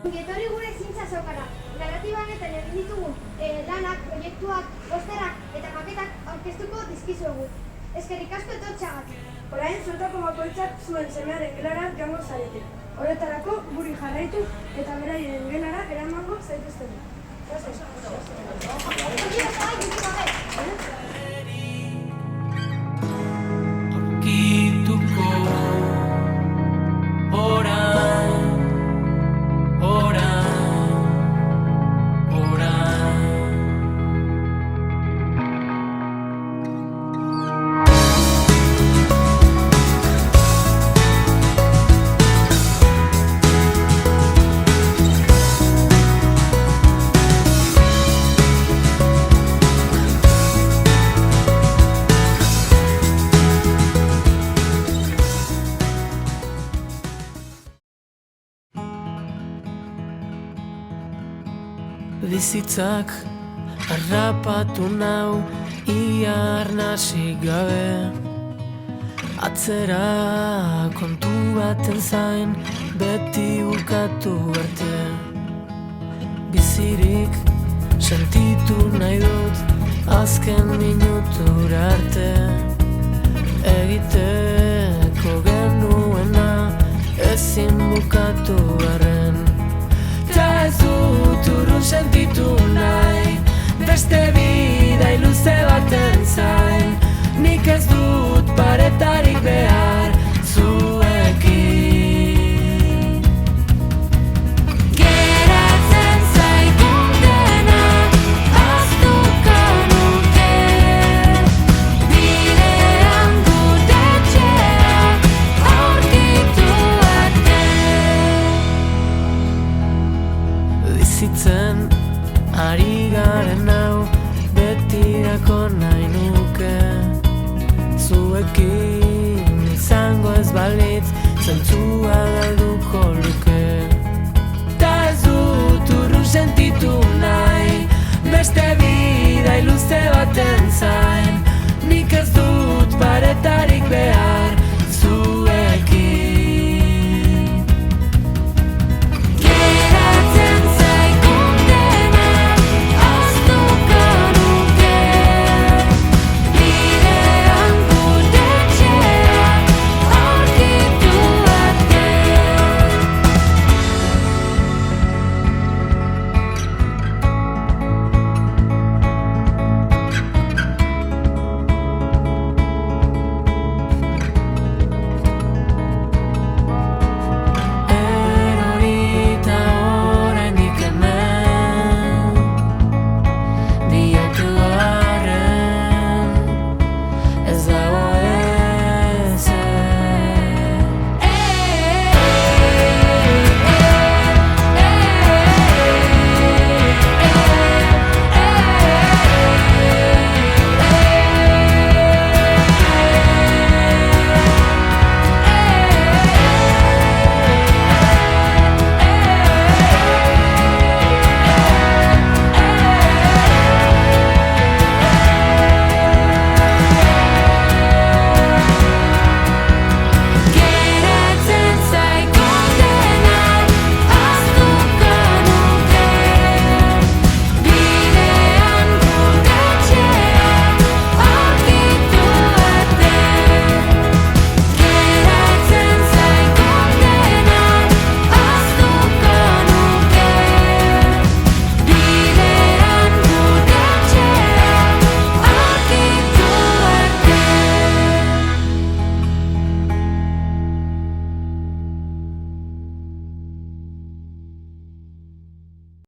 Ongi gure zintza zaukara. Narratiban eta egin ditugun lanak, proiektuak, posterak eta maketak aurkeztuko dizkizuegu. Eskerrik asko etortzeagatik. Orain zuetako bakoitzak zuen semearen gelara joango zarete. Horretarako guri jarraitu eta beraien gelara eramango zaituzten. Aurkituko orain, orain, orain. Bizitzak harrapatu nau ia arnasik gabe. Atzera kontu baten zain beti bukatu arte. Bizirik sentitu nahi dut azken minutura arte. Egiteko genuena ezin bukatu arren. Ta ez dut urrun sentitu nahi, beste bidai luze baten zain. Nik ez dut paretarik behar zuekin. Geratzen zaitun dena ahaztuko nuke. Bidean gure etxea aurkitu arte. Bizitzen ari garen hau betirako nahi nuke. Zuekin izango ez balitz zentzua galduko luke. Ta ez dut urrun sentitu nahi, beste bidai luze baten zain. Nik ez dut